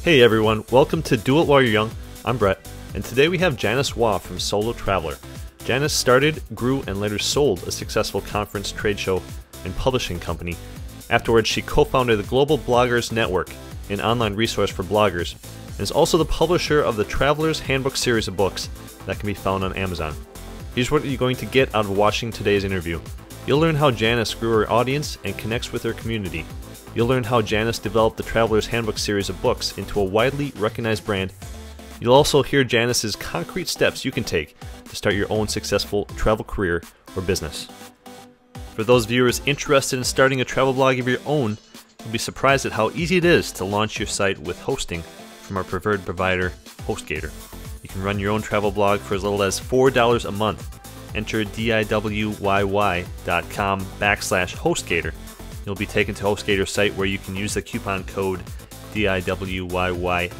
Hey everyone, welcome to Do It While You're Young. I'm Brett, and today we have Janice Waugh from Solo Traveler. Janice started, grew, and later sold a successful conference, trade show, and publishing company. Afterwards, she co-founded the Global Bloggers Network, an online resource for bloggers, and is also the publisher of the Traveler's Handbook series of books that can be found on Amazon. Here's what you're going to get out of watching today's interview. You'll learn how Janice grew her audience and connects with her community. You'll learn how Janice developed the Traveler's Handbook series of books into a widely recognized brand. You'll also hear Janice's concrete steps you can take to start your own successful travel career or business. For those viewers interested in starting a travel blog of your own, you'll be surprised at how easy it is to launch your site with hosting from our preferred provider, HostGator. You can run your own travel blog for as little as $4 a month. Enter DIYY.com/HostGator. You'll be taken to HostGator's site where you can use the coupon code DIWYY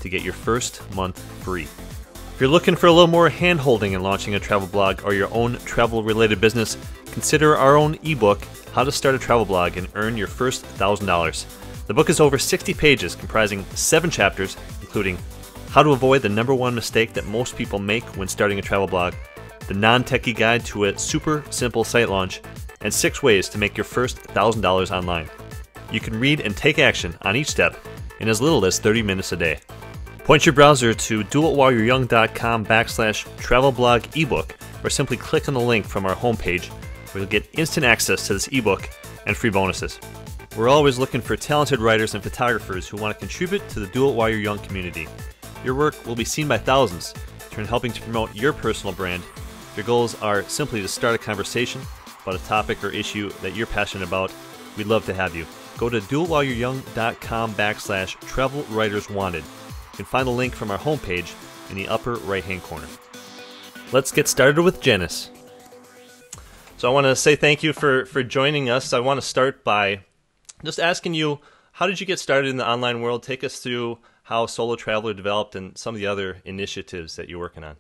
to get your first month free. If you're looking for a little more hand-holding in launching a travel blog or your own travel-related business, consider our own ebook, How to Start a Travel Blog and Earn Your First $1,000. The book is over 60 pages, comprising 7 chapters, including how to avoid the #1 mistake that most people make when starting a travel blog, the non-techie guide to a super simple site launch, and 6 ways to make your first $1,000 online. You can read and take action on each step in as little as 30 minutes a day. Point your browser to doitwhileyou'reyoung.com/travelblog ebook, or simply click on the link from our homepage where you'll get instant access to this ebook and free bonuses. We're always looking for talented writers and photographers who want to contribute to the Do It While You're Young community. Your work will be seen by thousands, in helping to promote your personal brand. Your goals are simply to start a conversation about a topic or issue that you're passionate about. We'd love to have you. Go to doitwhileyou'reyoung.com/travelwriterswanted. You can find the link from our homepage in the upper right-hand corner. Let's get started with Janice. So I want to say thank you for joining us. I want to start by just asking you, how did you get started in the online world? Take us through how Solo Traveler developed and some of the other initiatives that you're working on.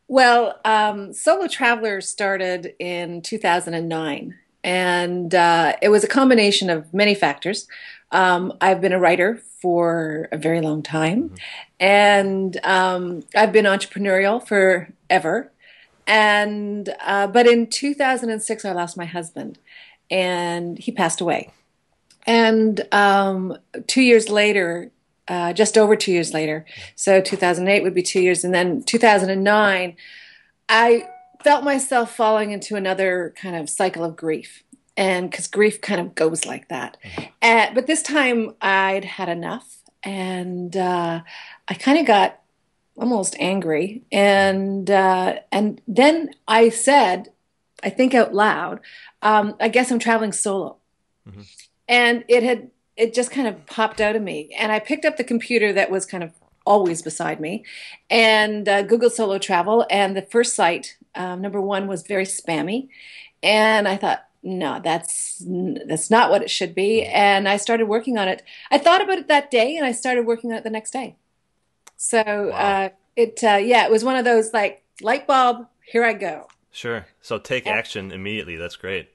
Well, Solo Traveler started in 2009, and it was a combination of many factors. I've been a writer for a very long time, and I've been entrepreneurial forever. And but in 2006, I lost my husband, and he passed away. And 2 years later, just over 2 years later, so 2008 would be 2 years, and then 2009, I felt myself falling into another kind of cycle of grief, and because grief kind of goes like that. But this time, I'd had enough, and I kind of got almost angry, and then I said, I think out loud, I guess I'm traveling solo. Mm-hmm. And it just kind of popped out of me. And I picked up the computer that was kind of always beside me and Googled Solo Travel. And the first site, #1, was very spammy. And I thought, no, that's not what it should be. And I started working on it. I thought about it that day, and I started working on it the next day. So wow. It was one of those like light bulb, here I go. Sure. So take action immediately. That's great.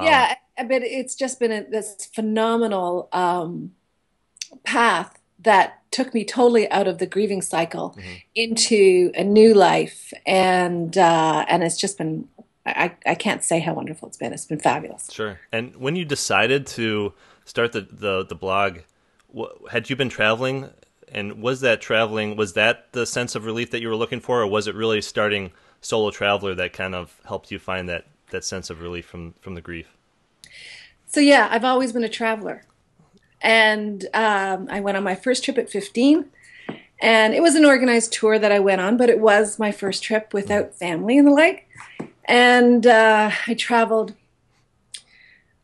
Yeah, but it's just been this phenomenal path that took me totally out of the grieving cycle into a new life, and it's just been, I can't say how wonderful it's been. It's been fabulous. Sure. And when you decided to start the blog, had you been traveling? And was that the sense of relief that you were looking for, or was it really starting Solo Traveler that kind of helped you find that sense of relief from the grief? So yeah, I've always been a traveler. And I went on my first trip at 15. And it was an organized tour that I went on, but it was my first trip without family and the like. And I traveled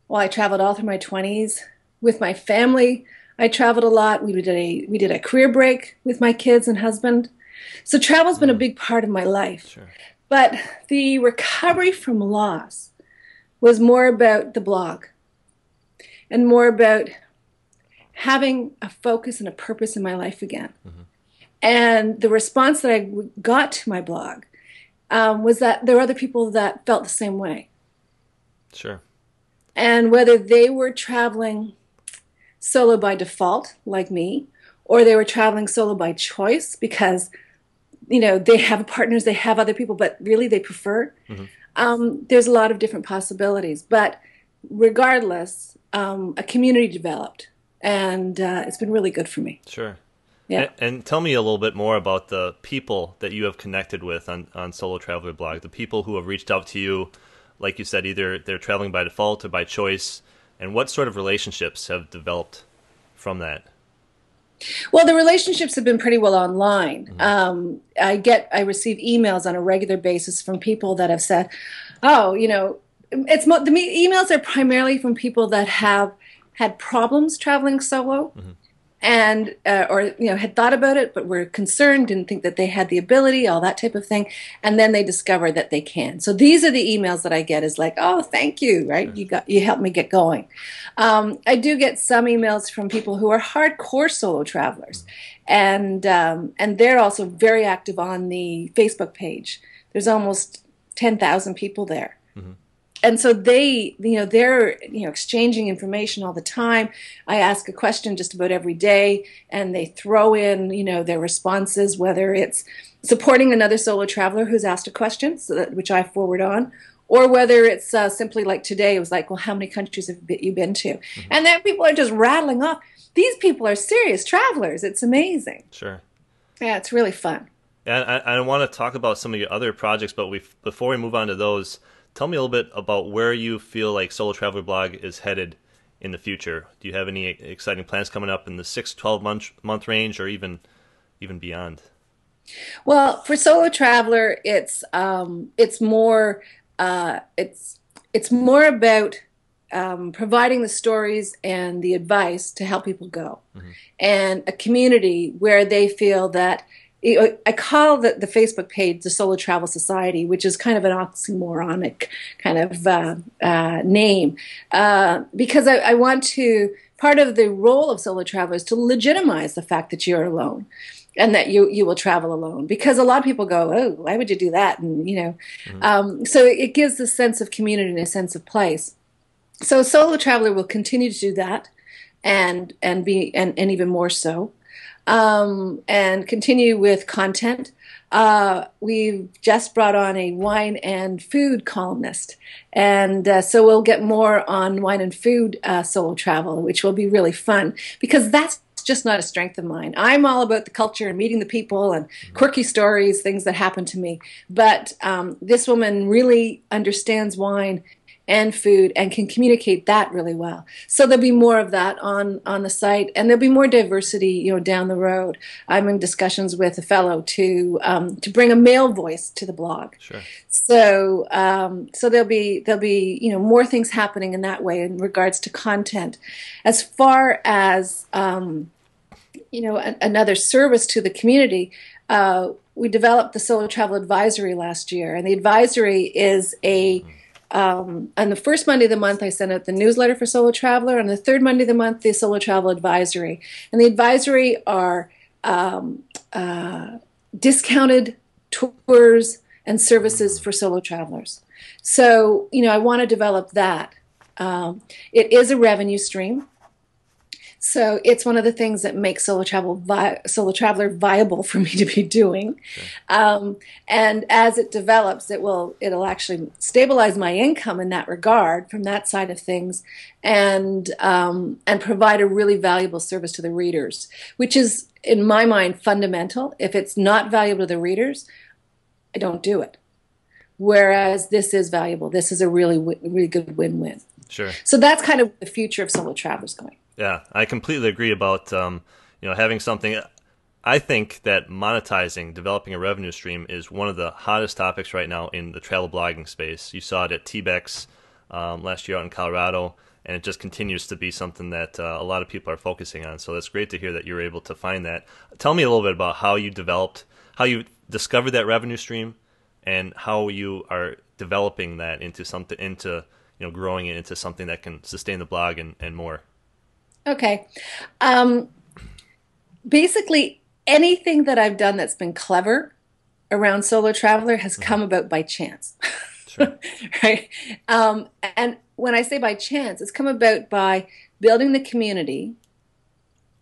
all through my 20s with my family. I traveled a lot. We did a career break with my kids and husband. So travel's been a big part of my life. Sure. But the recovery from loss was more about the blog and more about having a focus and a purpose in my life again. And the response that I got to my blog was that there were other people that felt the same way. Sure. And whether they were traveling solo by default, like me, or they were traveling solo by choice because, they have partners, they have other people, but really they prefer. Hmm. There's a lot of different possibilities. But regardless, a community developed, and it's been really good for me. Sure. Yeah. And tell me a little bit more about the people that you have connected with on Solo Traveler Blog, the people who have reached out to you, like you said, either they're traveling by default or by choice, and what sort of relationships have developed from that? Well, the relationships have been pretty well online. Mm-hmm. I receive emails on a regular basis from people that have said, "Oh, emails are primarily from people that have had problems traveling solo." Mm-hmm. And or had thought about it but were concerned, didn't think that they had the ability, all that type of thing, and then they discover that they can. So these are the emails that I get, is like, oh, thank you, right? Sure. You helped me get going. I do get some emails from people who are hardcore solo travelers, and they're also very active on the Facebook page. There's almost 10,000 people there. Mm-hmm. And so they're exchanging information all the time. I ask a question just about every day, and they throw in their responses, whether it's supporting another solo traveler who's asked a question, which I forward on, or whether it's simply like today, it was like, well, how many countries have you been to? Mm-hmm. And then people are just rattling off. These people are serious travelers. It's amazing. Sure. Yeah, it's really fun. And I want to talk about some of your other projects, but before we move on to those, tell me a little bit about where you feel like Solo Traveler Blog is headed in the future. Do you have any exciting plans coming up in the 6 to 12 month range, or even beyond? Well, for Solo Traveler, it's more it's more about providing the stories and the advice to help people go, Mm-hmm. and a community where they feel that. I call the Facebook page the Solo Travel Society, which is kind of an oxymoronic kind of name, because I want to, part of the role of solo travelers to legitimize the fact that you're alone and that you will travel alone, because a lot of people go, oh, why would you do that? And Mm-hmm. so it gives a sense of community and a sense of place. So Solo Traveler will continue to do that, and even more so. And continue with content. We've just brought on a wine and food columnist, and so we'll get more on wine and food solo travel, which will be really fun, because that's just not a strength of mine. I'm all about the culture and meeting the people and quirky stories, things that happen to me. But this woman really understands wine and food and can communicate that really well. So there'll be more of that on the site, and there'll be more diversity, down the road. I'm in discussions with a fellow to bring a male voice to the blog. Sure. So there'll be more things happening in that way in regards to content. As far as another service to the community, we developed the Solo Travel Advisory last year, and the advisory is on the first Monday of the month, I send out the newsletter for Solo Traveler. On the third Monday of the month, the Solo Travel Advisory. And the advisory are discounted tours and services for solo travelers. So, I want to develop that. It is a revenue stream. So it's one of the things that makes Solo Traveler viable for me to be doing. Okay. And as it develops, it'll actually stabilize my income in that regard, from that side of things, and provide a really valuable service to the readers, which is, in my mind, fundamental. If it's not valuable to the readers, I don't do it. Whereas this is valuable. This is a really good win-win. Sure. So that's kind of the future of Solo Travelers going. Yeah, I completely agree about having something. I think that monetizing, developing a revenue stream, is one of the hottest topics right now in the travel blogging space. You saw it at TBEX last year out in Colorado, and it just continues to be something that a lot of people are focusing on. So that's great to hear that you're able to find that. Tell me a little bit about how you discovered that revenue stream, and how you are developing that into growing it into something that can sustain the blog and more. Okay. Basically, anything that I've done that's been clever around Solo Traveler has come about by chance. Sure. Right? And when I say by chance, it's come about by building the community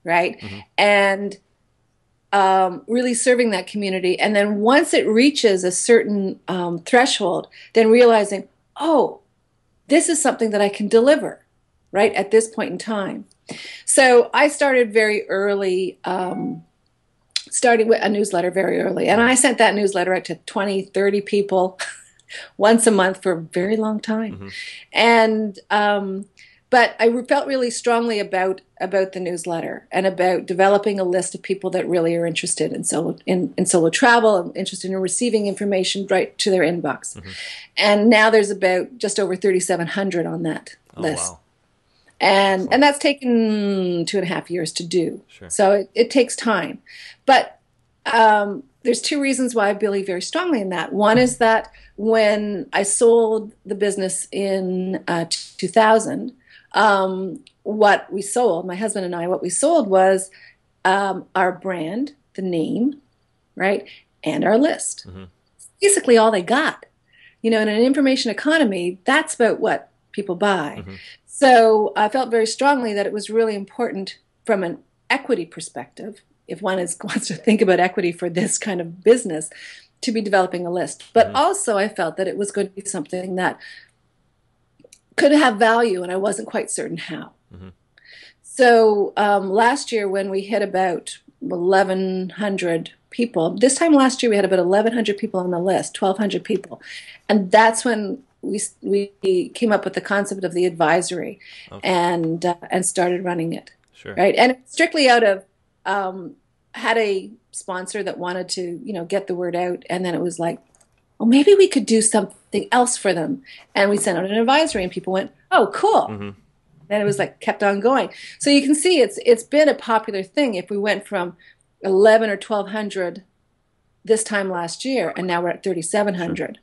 right? Hmm. And really serving that community. And then once it reaches a certain threshold, then realizing, oh, this is something that I can deliver, right, at this point in time. So I started very early, starting with a newsletter very early. And I sent that newsletter out to 20, 30 people once a month for a very long time. Hmm. And but I felt really strongly about the newsletter and about developing a list of people that really are interested in solo travel and interested in receiving information right to their inbox. Hmm. And now there's about just over 3,700 on that Oh, list. wow. And Excellent. that's taken 2.5 years to do. Sure. So it takes time. But there's two reasons why I believe very strongly in that. One is that when I sold the business in 2000, what we sold, my husband and I, what we sold was our brand, the name, right, and our list. Hmm. Basically all they got. In an information economy, that's about what people buy. Hmm. So I felt very strongly that it was really important from an equity perspective, if one wants to think about equity for this kind of business, to be developing a list. But Hmm. also I felt that it was going to be something that could have value, and I wasn't quite certain how. Hmm. So last year when we hit about 1,100 people, this time last year we had about 1,100 people on the list, 1,200 people. And that's when we came up with the concept of the advisory, Okay. and started running it, Sure. right? And strictly out of had a sponsor that wanted to get the word out, and then it was like, well, maybe we could do something else for them, and we sent out an advisory, and people went, oh, cool. Hmm. And it was like kept on going. So you can see it's been a popular thing. If we went from 11 or 1,200 this time last year, and now we're at 3,700.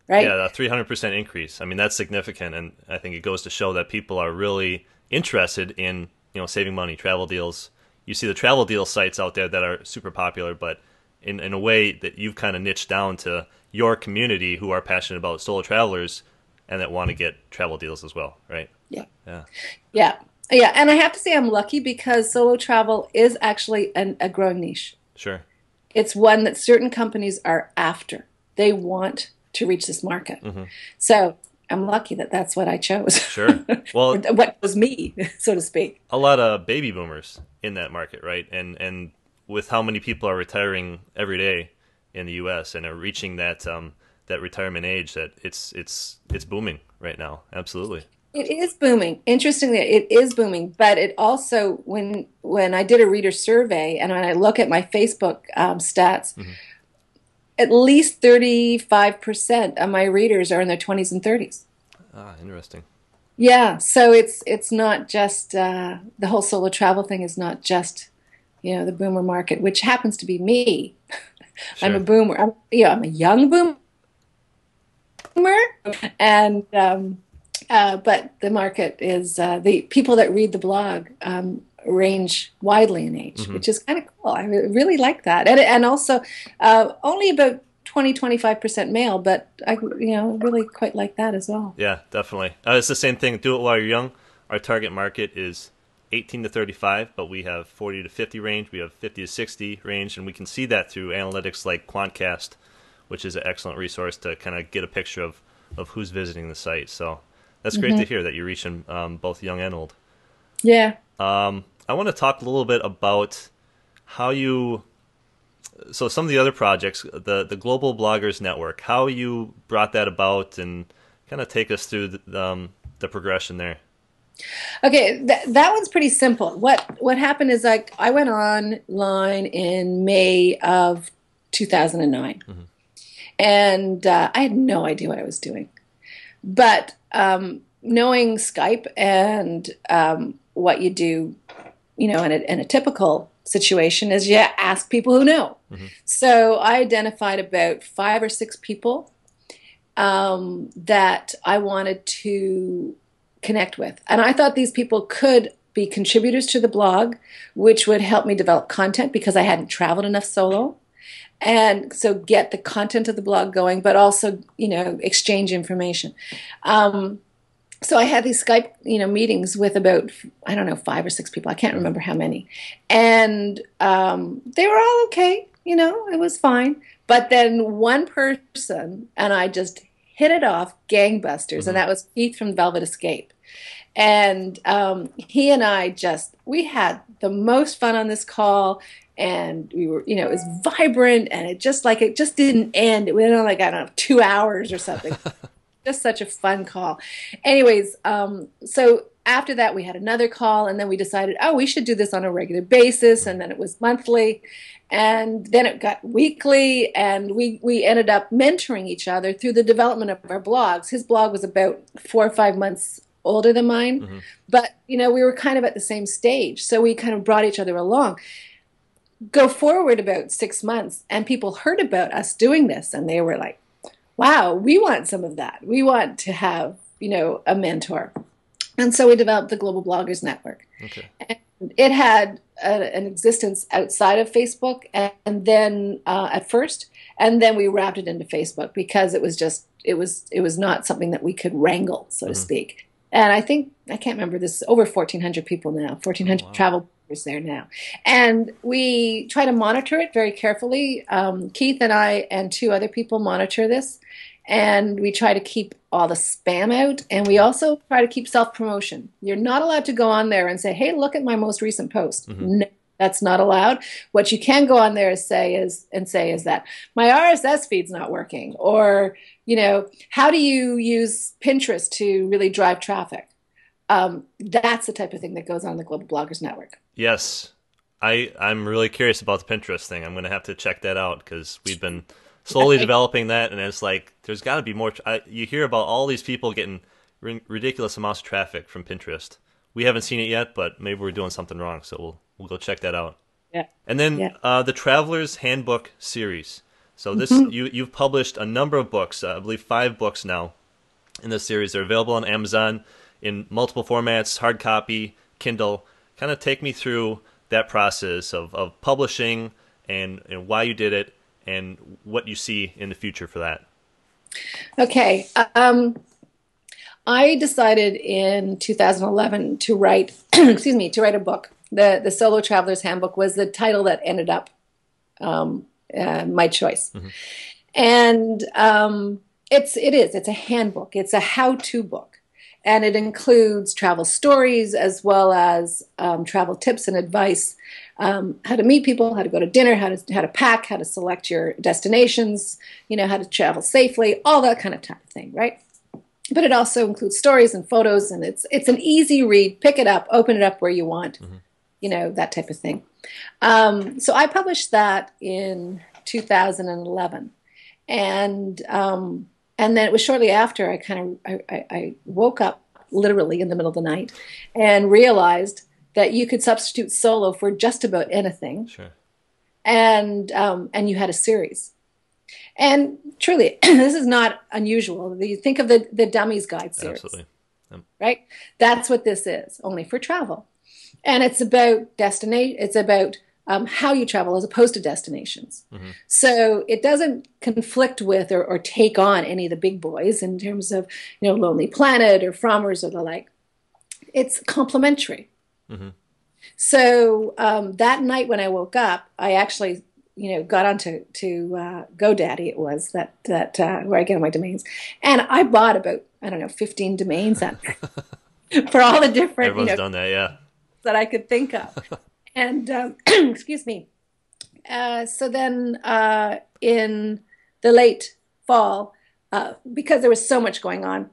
Right? Yeah, a 300% increase. I mean, that's significant, and I think it goes to show that people are really interested in saving money, travel deals. You see the travel deal sites out there that are super popular, but in a way that you've kind of niched down to your community who are passionate about solo travelers and that want to get travel deals as well, right? Yeah. Yeah. Yeah. Yeah. And I have to say I'm lucky because solo travel is actually a growing niche. Sure. It's one that certain companies are after. They want to reach this market. Hmm. So I'm lucky that that's what I chose. Sure. Well, what was me, so to speak. a lot of baby boomers in that market, right? And with how many people are retiring every day in the U.S. and are reaching that that retirement age, that it's booming right now. Absolutely. It is booming. Interestingly, it is booming, but it also, when I did a reader survey and when I look at my Facebook stats, Hmm. at least 35% of my readers are in their 20s and 30s. Ah, interesting. Yeah, so it's not just the whole solo travel thing is not just the boomer market, which happens to be me. I'm a Sure. boomer. I'm a young boomer, and but the market is the people that read the blog range widely in age, Hmm. which is kind of cool. I really like that, and also only about 20-25% male, but I really quite like that as well. Yeah, definitely. It's the same thing. Do it while you're young. Our target market is 18 to 35, but we have 40 to 50 range. We have 50 to 60 range, and we can see that through analytics like Quantcast, which is an excellent resource to kind of get a picture of who's visiting the site. So that's great to hear that you're reaching both young and old. Yeah. I want to talk a little bit about how so some of the other projects, the Global Bloggers Network, how you brought that about, and kind of take us through the progression there. Okay, that one's pretty simple. What happened is I went online in May of 2009, Mm-hmm. and I had no idea what I was doing. But knowing Skype and what you do, in a typical situation is you ask people who know. Mm-hmm. So I identified about 5 or 6 people that I wanted to connect with. And I thought these people could be contributors to the blog, which would help me develop content because I hadn't traveled enough solo. And so get the content of the blog going, but also, exchange information. So I had these Skype, meetings with about, I don't know, 5 or 6 people. I can't remember how many. And they were all okay. It was fine. But then one person and I just hit it off gangbusters, and that was Keith from Velvet Escape. And he and I we had the most fun on this call. And we were, it was vibrant, and it just didn't end. It went on like, I don't know, 2 hours or something. Just such a fun call. Anyways, so after that, we had another call, and then we decided, oh, we should do this on a regular basis. And then it was monthly, and then it got weekly, and we ended up mentoring each other through the development of our blogs. His blog was about 4 or 5 months older than mine, but, we were kind of at the same stage. So we kind of brought each other along. Go forward about 6 months, and people heard about us doing this, and they were like, wow, we want some of that. We want to have, a mentor. And so we developed the Global Bloggers Network. Okay. And it had an existence outside of Facebook, and then at first, and then we wrapped it into Facebook because it was not something that we could wrangle, so to speak. And I can't remember, this is over 1,400 people now, 1,400 travel there now. And we try to monitor it very carefully. Keith and I and 2 other people monitor this, and we try to keep all the spam out, and we also try to keep self-promotion. You're not allowed to go on there and say, hey, look at my most recent post. No, that's not allowed. What you can go on there and say is that my RSS feed's not working, or, how do you use Pinterest to really drive traffic? That's the type of thing that goes on the Global Bloggers Network. Yes. I'm really curious about the Pinterest thing. I'm going to have to check that out because we've been slowly developing that, and it's like there's got to be more. You hear about all these people getting ridiculous amounts of traffic from Pinterest. We haven't seen it yet, but maybe we're doing something wrong, so we'll go check that out. Yeah. And then the Traveler's Handbook series. So this you've published a number of books, I believe 5 books now in this series. They're available on Amazon in multiple formats, hard copy, Kindle. Kind of take me through that process of publishing and why you did it and what you see in the future for that. Okay. I decided in 2011 to write, to write a book. The Solo Traveler's Handbook was the title that ended up my choice. And it's a handbook. It's a how-to book. And it includes travel stories as well as travel tips and advice, how to meet people, how to go to dinner, how to pack, how to select your destinations, how to travel safely, all that kind of type of thing, right? But it also includes stories and photos, and it's an easy read. Pick it up, open it up where you want, that type of thing. So I published that in 2011, and then it was shortly after I woke up literally in the middle of the night and realized that you could substitute solo for just about anything. Sure. And you had a series. And truly, this is not unusual. You think of the Dummies Guide series. Absolutely. Right? That's what this is, only for travel. And it's about destination. It's about how you travel as opposed to destinations. So it doesn't conflict with or take on any of the big boys in terms of, Lonely Planet or Frommer's or the like. It's complementary. So that night when I woke up, I actually, got onto GoDaddy. It was that where I get all my domains, and I bought about 15 domains for all the different. Everyone's done that, yeah. That I could think of. And, excuse me. So then in the late fall, because there was so much going on,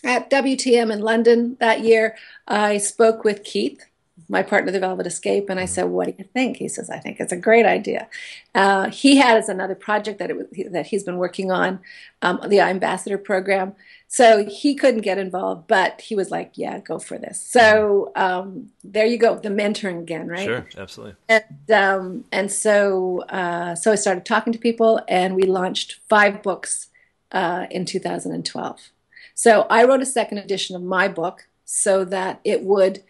at WTM in London that year, I spoke with Keith, my partner, the Velvet Escape, and I said, what do you think? He says, I think it's a great idea. He has another project that he's been working on, the Ambassador program. So he couldn't get involved, but he was like, yeah, go for this. So there you go, the mentoring again, right? Sure, absolutely. And so I started talking to people, and we launched 5 books in 2012. So I wrote a second edition of my book so that it would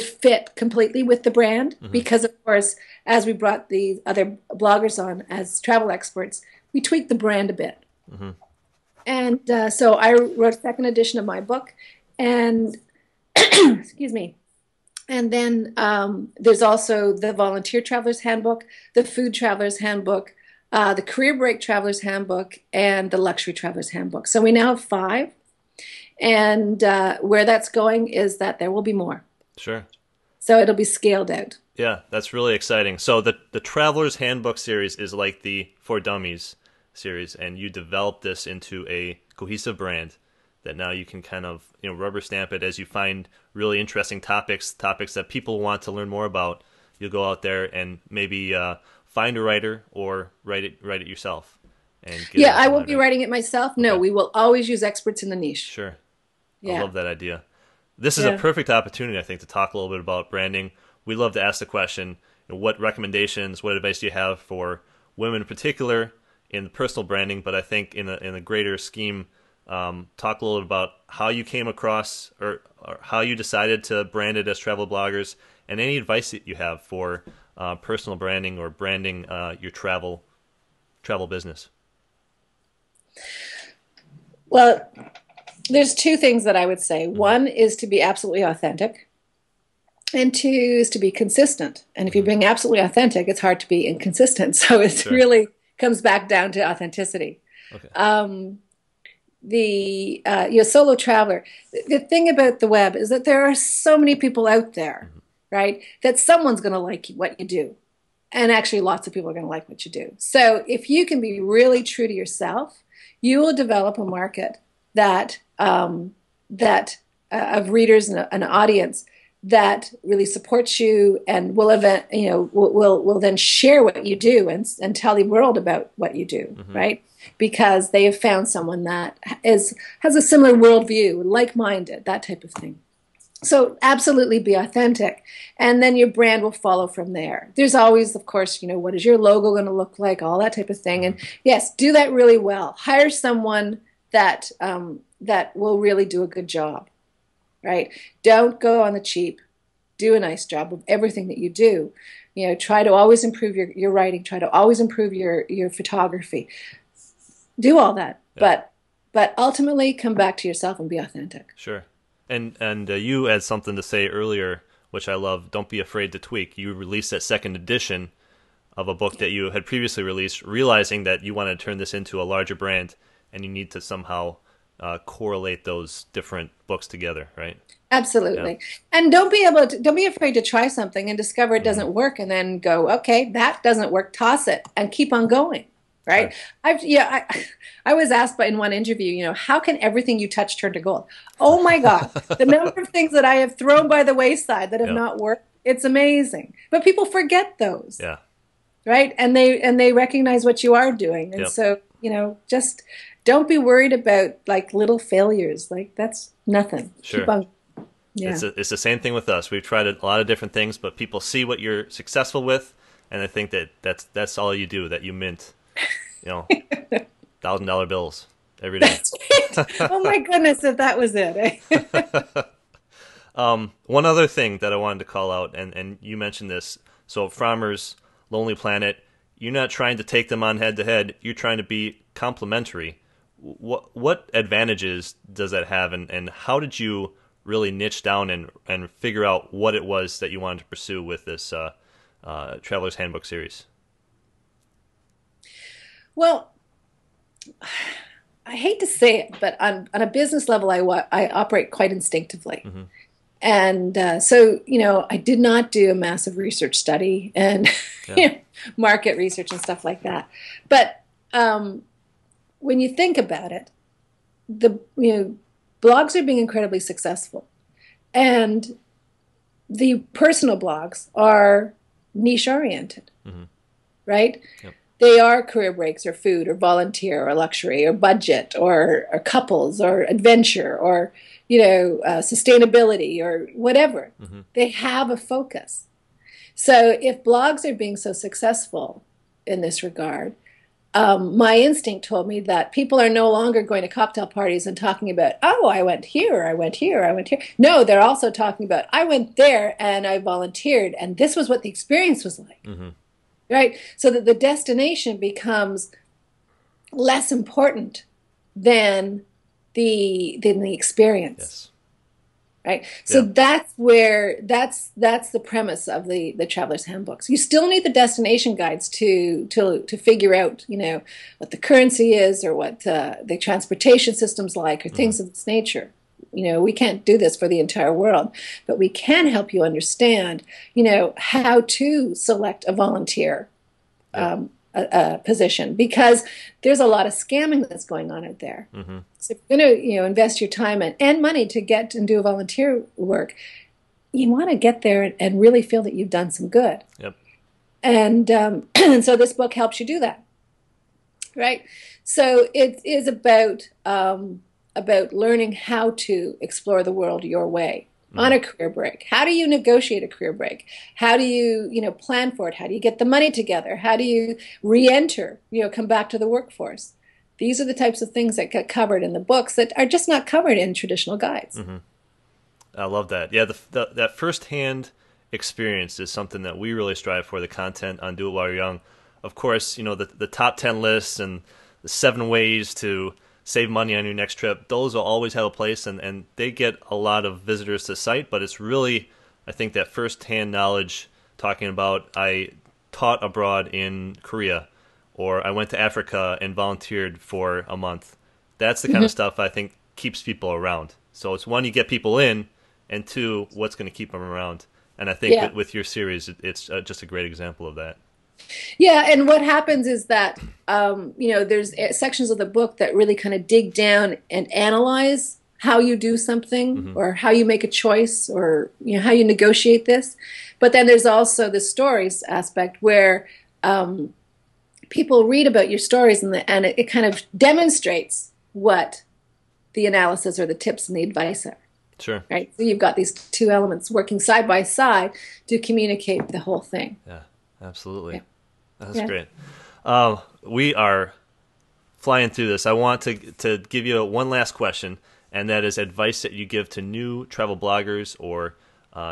fit completely with the brand, because, of course, as we brought the other bloggers on as travel experts, we tweaked the brand a bit. And so I wrote a second edition of my book, and excuse me. And then there's also the Volunteer Traveler's Handbook, the Food Traveler's Handbook, the Career Break Traveler's Handbook, and the Luxury Traveler's Handbook. So we now have five. And where that's going is that there will be more. Sure. So it'll be scaled out. Yeah, that's really exciting. So the Traveler's Handbook series is like the For Dummies series, and you developed this into a cohesive brand that now you can kind of, rubber stamp it as you find really interesting topics that people want to learn more about. You'll go out there and maybe find a writer or write it yourself. And yeah, I won't be writing it myself. No, we will always use experts in the niche. Sure. Yeah. I love that idea. This is a perfect opportunity, I think, to talk a little bit about branding. We love to ask the question, what recommendations, what advice do you have for women in particular in personal branding? But I think in a greater scheme, talk a little bit about how you came across or how you decided to brand it as travel bloggers, and any advice that you have for personal branding or branding your travel business. Well, there's two things that I would say. One is to be absolutely authentic, and two is to be consistent. And if you're being absolutely authentic, it's hard to be inconsistent. So it really comes back down to authenticity. Okay. Your solo traveler. The thing about the web is that there are so many people out there, right? That someone's going to like what you do. And actually lots of people are going to like what you do. So if you can be really true to yourself, you will develop a market that of readers and an audience that really supports you and will then share what you do and tell the world about what you do, right? Because they have found someone that has a similar worldview, like-minded, that type of thing. So absolutely be authentic, and then your brand will follow from there. There's always, of course, what is your logo going to look like, all that type of thing. And yes, do that really well. Hire someone that will really do a good job, right? Don't go on the cheap. Do a nice job of everything that you do. Try to always improve your writing. Try to always improve your photography. Do all that, but ultimately come back to yourself and be authentic. Sure. And you had something to say earlier, which I love. Don't be afraid to tweak. You released that second edition of a book that you had previously released, realizing that you wanted to turn this into a larger brand, and you need to somehow correlate those different books together, right? Absolutely. Yeah. And don't be afraid to try something and discover it doesn't work, and then go, okay, that doesn't work, toss it, and keep on going. Right. I was asked in one interview, how can everything you touch turn to gold? Oh my God, the number of things that I have thrown by the wayside that have not worked, it's amazing. But people forget those. Yeah. Right. And they recognize what you are doing. And so, just don't be worried about like little failures. Like that's nothing. Sure. Keep on. Yeah. It's the same thing with us. We've tried a lot of different things, but people see what you're successful with, and they think that's all you do, that you mint. $1,000 bills every day. Oh my goodness, if that was it. One other thing that I wanted to call out, and you mentioned this. So Frommer's Lonely Planet, you're not trying to take them on head to head. You're trying to be complementary. What advantages does that have, and how did you really niche down and figure out what it was that you wanted to pursue with this Traveler's Handbook series? Well, I hate to say it, but on a business level, I operate quite instinctively. And so, I did not do a massive research study and market research and stuff like that. But when you think about it, blogs are being incredibly successful. And the personal blogs are niche-oriented, right? Yep. They are career breaks or food or volunteer or luxury or budget or couples or adventure or, sustainability or whatever. They have a focus. So if blogs are being so successful in this regard, my instinct told me that people are no longer going to cocktail parties and talking about, oh, I went here, I went here, I went here. No, they're also talking about, I went there and I volunteered and this was what the experience was like. Right? So that the destination becomes less important than the experience. Yes. Right. So that's the premise of the Traveler's Handbooks. You still need the destination guides to figure out, what the currency is, or what the transportation system's like, or things of this nature. We can't do this for the entire world, but we can help you understand, how to select a volunteer a position, because there's a lot of scamming that's going on out there. So if you're going to invest your time and money to get and do volunteer work, you want to get there and really feel that you've done some good. Yep. And so this book helps you do that, right? So it is about learning how to explore the world your way. On a career break. How do you negotiate a career break? How do you, plan for it? How do you get the money together? How do you re-enter, come back to the workforce? These are the types of things that get covered in the books that are just not covered in traditional guides. I love that. Yeah, that first-hand experience is something that we really strive for, the content on Do It While You're Young. Of course, the top 10 lists and the 7 ways to save money on your next trip, those will always have a place, and they get a lot of visitors to the site, but it's really, I think, that first-hand knowledge, talking about I taught abroad in Korea, or I went to Africa and volunteered for a month. That's the kind of stuff I think keeps people around. So it's one, you get people in, and two, what's going to keep them around. And I think with your series, it's just a great example of that. Yeah, and what happens is that, there's sections of the book that really kind of dig down and analyze how you do something, or how you make a choice, or how you negotiate this. But then there's also the stories aspect where people read about your stories, and it kind of demonstrates what the analysis or the tips and the advice are. Sure. Right. So you've got these two elements working side by side to communicate the whole thing. Yeah, absolutely. Yeah. That's great. We are flying through this. I want to give you one last question, and that is advice that you give to new travel bloggers or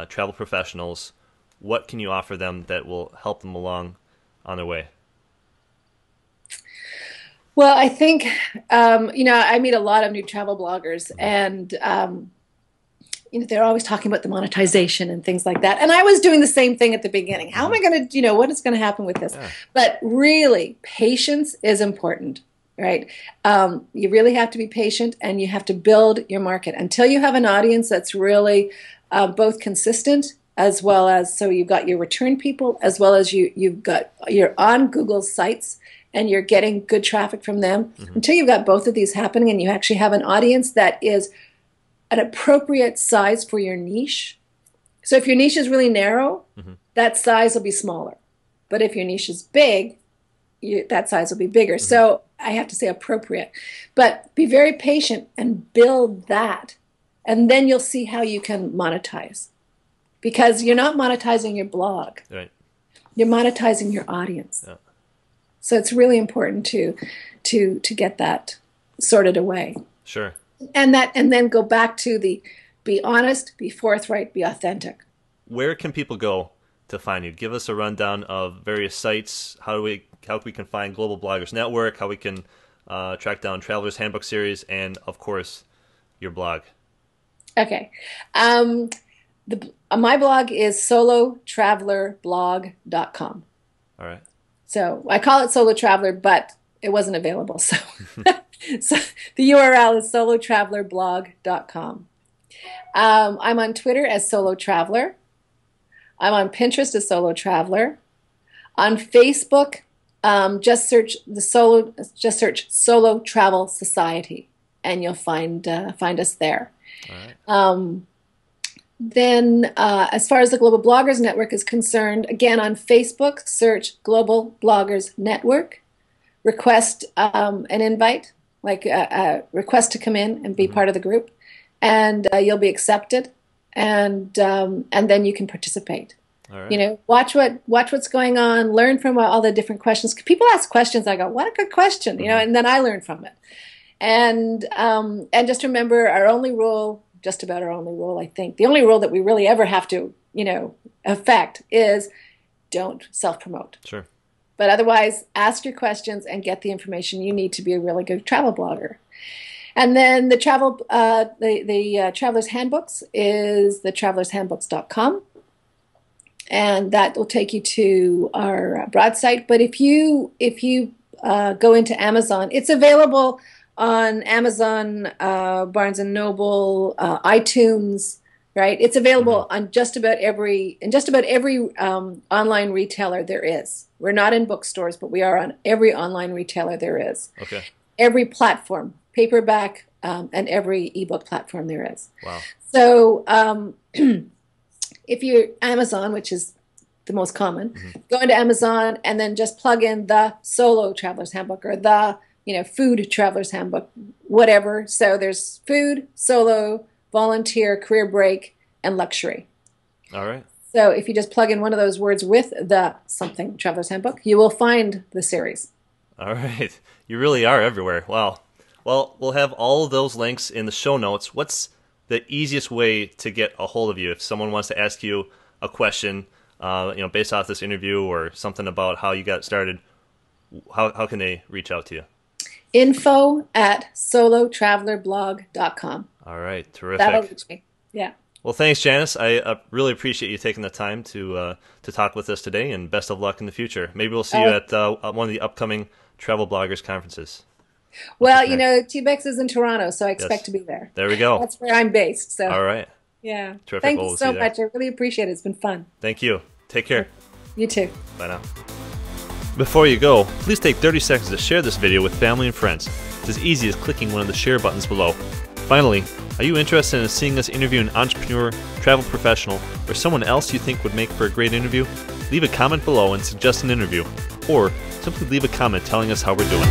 travel professionals. What can you offer them that will help them along on their way? Well, I think, I meet a lot of new travel bloggers, and they're always talking about the monetization and things like that. And I was doing the same thing at the beginning. How am I going to, what is going to happen with this? Yeah. But really, patience is important, right? You really have to be patient, and you have to build your market until you have an audience that's really both consistent, as well as, so you've got your return people, as well as you're on Google sites and you're getting good traffic from them. Until you've got both of these happening, and you actually have an audience that is an appropriate size for your niche. So if your niche is really narrow, that size will be smaller. But if your niche is big, that size will be bigger. So I have to say appropriate. But be very patient and build that. And then you'll see how you can monetize. Because you're not monetizing your blog. Right. You're monetizing your audience. Yeah. So it's really important to get that sorted away. Sure. And then go back to be honest, be forthright, be authentic. Where can people go to find you? Give us a rundown of various sites, how we can find Global Bloggers Network, how we can track down Traveler's Handbook series, and of course your blog. Okay. My blog is solotravelerblog.com. All right. So I call it Solo Traveler, but it wasn't available. So, so the URL is solotravelerblog.com. I'm on Twitter as Solo Traveler. I'm on Pinterest as Solo Traveler. On Facebook, just search Solo Travel Society, and you'll find us there. All right. Then, as far as the Global Bloggers Network is concerned, again, on Facebook, search Global Bloggers Network. Request an invite, like a request to come in and be part of the group, and you'll be accepted, and then you can participate. All right. Watch what's going on, learn from all the different questions. People ask questions, I go, what a good question, and then I learn from it. And just remember, just about our only rule, I think. The only rule that we really ever have to, affect is don't self-promote. Sure. But otherwise, ask your questions and get the information you need to be a really good travel blogger. And then the Traveler's Handbooks is thetravelershandbooks.com. And that will take you to our broad site. But if you go into Amazon, it's available on Amazon, Barnes and Noble, iTunes, right? It's available on just about every online retailer there is. We're not in bookstores, but we are on every online retailer there is. Okay. Every platform, paperback, and every ebook platform there is. Wow. So if you're Amazon, which is the most common, go into Amazon and then just plug in the Solo Traveler's Handbook or the Food Traveler's Handbook, whatever. So there's food, solo, volunteer, career break, and luxury. All right. So if you just plug in one of those words with the something Traveler's Handbook, you will find the series. All right. You really are everywhere. Wow. Well, we'll have all of those links in the show notes. What's the easiest way to get a hold of you if someone wants to ask you a question, based off this interview or something about how you got started? How can they reach out to you? info@solotravelerblog.com. All right. Terrific. That'll reach me. Yeah. Well, thanks, Janice. I really appreciate you taking the time to talk with us today, and best of luck in the future. Maybe we'll see you at one of the upcoming Travel Bloggers conferences. Well, TBEX is in Toronto, so I expect to be there. There we go. That's where I'm based. So. All right. Yeah. Terrific. Thank you so much. I really appreciate it. It's been fun. Thank you. Take care. You too. Bye now. Before you go, please take 30 seconds to share this video with family and friends. It's as easy as clicking one of the share buttons below. Finally, are you interested in seeing us interview an entrepreneur, travel professional, or someone else you think would make for a great interview? Leave a comment below and suggest an interview, or simply leave a comment telling us how we're doing.